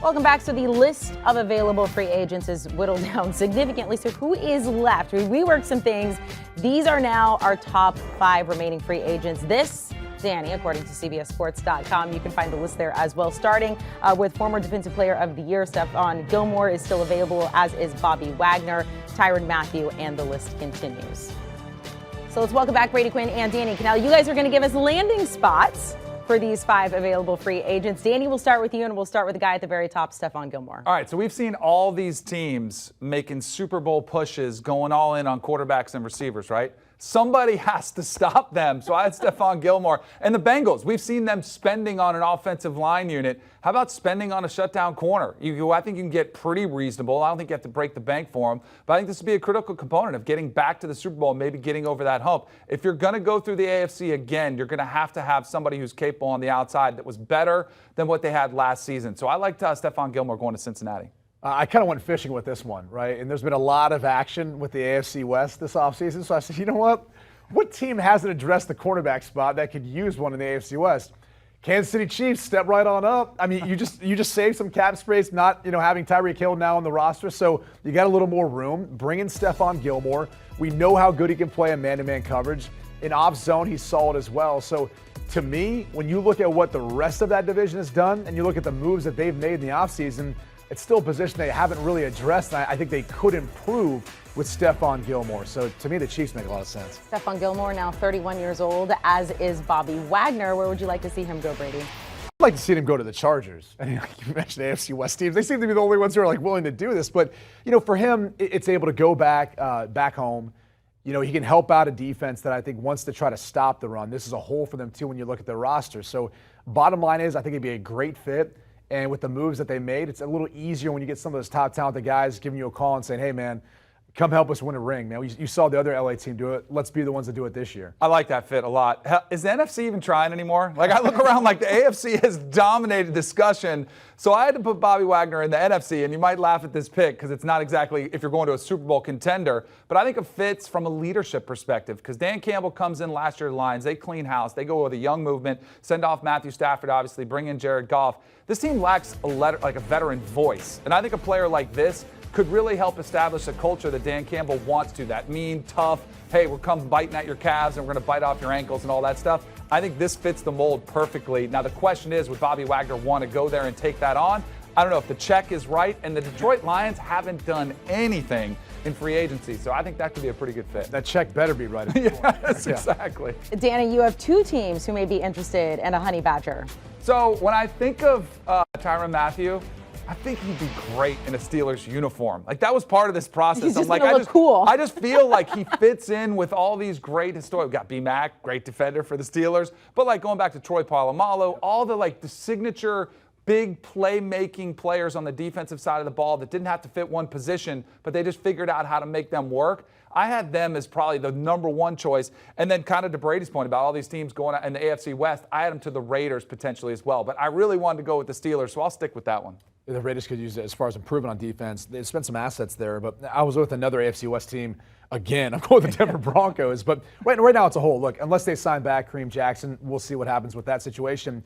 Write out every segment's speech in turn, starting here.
Welcome back. So the list of available free agents is whittled down significantly. So who is left? We reworked some things. These are now our top 5 remaining free agents. This, Danny, according to CBSSports.com, you can find the list there as well. Starting with former Defensive Player of the Year, Stephon Gilmore is still available, as is Bobby Wagner, Tyrann, Mathieu, and the list continues. So let's welcome back Brady, Quinn, and Danny Kanell. You guys are going to give us landing spots for these 5 available free agents. Danny, we'll start with you, and we'll start with the guy at the very top, Stephon Gilmore. All right, so we've seen all these teams making Super Bowl pushes, going all in on quarterbacks and receivers, right? Somebody has to stop them. So I had Stephon Gilmore. And the Bengals, we've seen them spending on an offensive line unit. How about spending on a shutdown corner? I think you can get pretty reasonable. I don't think you have to break the bank for them. But I think this would be a critical component of getting back to the Super Bowl, maybe getting over that hump. If you're going to go through the AFC again, you're going to have somebody who's capable on the outside that was better than what they had last season. So I liked Stephon Gilmore going to Cincinnati. I kind of went fishing with this one, right? And there's been a lot of action with the AFC West this offseason. So I said, you know what? What team hasn't addressed the cornerback spot that could use one in the AFC West? Kansas City Chiefs, step right on up. I mean, you just save some cap space, not having Tyreek Hill now on the roster. So you got a little more room. Bring in Stephon Gilmore. We know how good he can play in man-to-man coverage. In off zone, he's solid as well. So to me, when you look at what the rest of that division has done and you look at the moves that they've made in the offseason, it's still a position they haven't really addressed, and I think they could improve with Stephon Gilmore. So to me, the Chiefs make a lot of sense. Stephon Gilmore, now 31 years old, as is Bobby Wagner. Where would you like to see him go, Brady? I'd like to see him go to the Chargers. I mean, you mentioned AFC West teams. They seem to be the only ones who are willing to do this. But for him, it's able to go back home. He can help out a defense that I think wants to try to stop the run. This is a hole for them too when you look at their roster. So bottom line is, I think it'd be a great fit. And with the moves that they made, it's a little easier when you get some of those top talented guys giving you a call and saying, hey, man, come help us win a ring, man. You saw the other LA team do it. Let's be the ones that do it this year. I like that fit a lot. Is the NFC even trying anymore? I look around the AFC has dominated discussion. So I had to put Bobby Wagner in the NFC, and you might laugh at this pick because it's not exactly if you're going to a Super Bowl contender, but I think it fits from a leadership perspective because Dan Campbell comes in last year Lions. They clean house. They go with a young movement, send off Matthew Stafford, obviously, bring in Jared Goff. This team lacks a veteran voice, and I think a player like this could really help establish a culture that Dan Campbell wants to, that mean, tough, hey, we'll come biting at your calves and we're going to bite off your ankles and all that stuff. I think this fits the mold perfectly. Now, the question is, would Bobby Wagner want to go there and take that on? I don't know if the check is right, and the Detroit Lions haven't done anything in free agency, so I think that could be a pretty good fit. That check better be right. Yes, exactly. Danny, you have 2 teams who may be interested in a honey badger. So when I think of Tyrann Mathieu, I think he'd be great in a Steelers uniform. That was part of this process. He's just cool. I just feel like he fits in with all these great historic. We've got B-Mac, great defender for the Steelers. But going back to Troy Polamalu, all the signature big playmaking players on the defensive side of the ball that didn't have to fit one position, but they just figured out how to make them work. I had them as probably the number 1 choice. And then kind of to Brady's point about all these teams going in the AFC West, I had them to the Raiders potentially as well. But I really wanted to go with the Steelers, so I'll stick with that one. The Raiders could use it as far as improving on defense. They've spent some assets there, but I was with another AFC West team. Again, I'm going with the Denver Broncos. But right now it's a hole. Look, unless they sign back Kareem Jackson, we'll see what happens with that situation.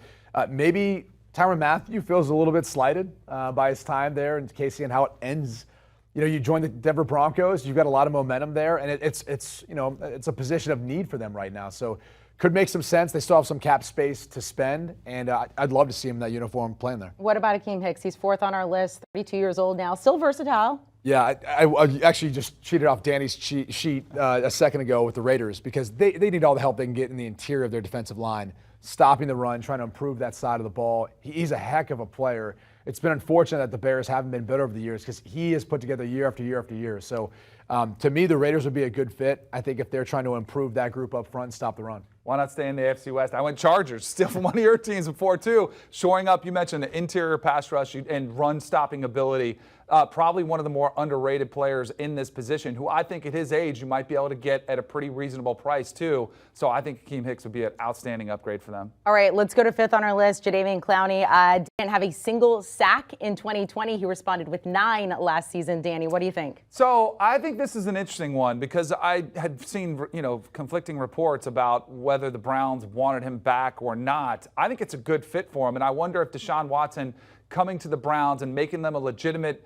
Maybe Tyrann Mathieu feels a little bit slighted by his time there in KC and how it ends. You join the Denver Broncos, you've got a lot of momentum there, and it's a position of need for them right now. So could make some sense. They still have some cap space to spend, and I'd love to see him in that uniform playing there. What about Akiem Hicks? He's 4th on our list, 32 years old now, still versatile. Yeah, I actually just cheated off Danny's sheet a second ago with the Raiders because they need all the help they can get in the interior of their defensive line, stopping the run, trying to improve that side of the ball. He's a heck of a player. It's been unfortunate that the Bears haven't been better over the years because he has put together year after year after year. So to me, the Raiders would be a good fit, I think, if they're trying to improve that group up front and stop the run. Why not stay in the AFC West? I went Chargers, still from one of your teams before, too. Shoring up, you mentioned the interior pass rush and run-stopping ability. Probably one of the more underrated players in this position, who I think at his age you might be able to get at a pretty reasonable price, too. So I think Akiem Hicks would be an outstanding upgrade for them. All right, let's go to 5th on our list. Jadeveon Clowney didn't have a single sack in 2020. He responded with 9 last season. Danny, what do you think? So I think this is an interesting one because I had seen, conflicting reports about whether the Browns wanted him back or not. I think it's a good fit for him, and I wonder if Deshaun Watson coming to the Browns and making them a legitimate,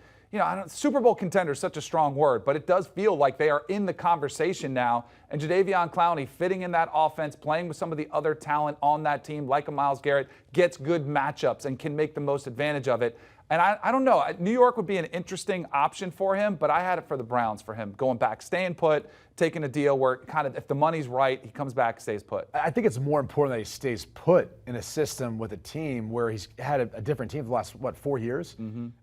Super Bowl contender is such a strong word, but it does feel like they are in the conversation now. And Jadeveon Clowney fitting in that offense, playing with some of the other talent on that team, like a Myles Garrett, gets good matchups and can make the most advantage of it. And I don't know. New York would be an interesting option for him, but I had it for the Browns for him. Going back, staying put, taking a deal where kind of if the money's right, he comes back, stays put. I think it's more important that he stays put in a system with a team where he's had a different team for the last, 4 years?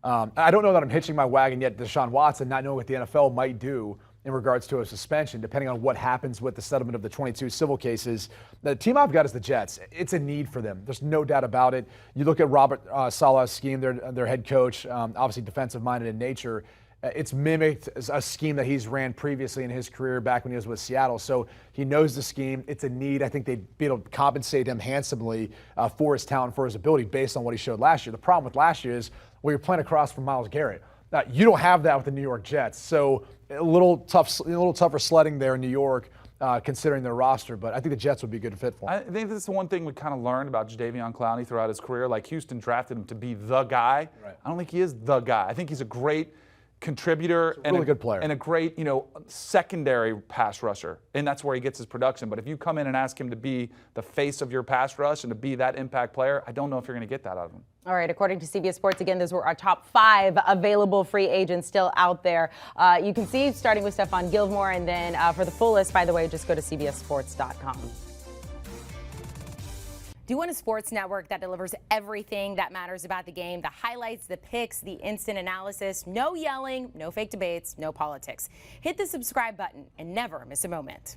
I don't know that I'm hitching my wagon yet to Deshaun Watson, not knowing what the NFL might do in regards to a suspension, depending on what happens with the settlement of the 22 civil cases. The team I've got is the Jets. It's a need for them. There's no doubt about it. You look at Robert Saleh's scheme, their head coach, obviously defensive-minded in nature. It's mimicked a scheme that he's ran previously in his career back when he was with Seattle. So he knows the scheme. It's a need. I think they'd be able to compensate him handsomely for his talent, for his ability based on what he showed last year. The problem with last year is, well, you're playing across from Myles Garrett. Now, you don't have that with the New York Jets. So a little tougher sledding there in New York, considering their roster. But I think the Jets would be a good fit for him. I think this is the one thing we kind of learned about Jadeveon Clowney throughout his career. Like, Houston drafted him to be the guy. Right. I don't think he is the guy. I think he's a great contributor and really good player and a great secondary pass rusher, and that's where he gets his production. But if you come in and ask him to be the face of your pass rush and to be that impact player, I don't know if you're going to get that out of him. All right, according to CBS Sports, again, those were our top 5 available free agents still out there. You can see, starting with Stephon Gilmore, and then for the full list, by the way, just go to cbssports.com. Do you want a sports network that delivers everything that matters about the game? The highlights, the picks, the instant analysis, no yelling, no fake debates, no politics. Hit the subscribe button and never miss a moment.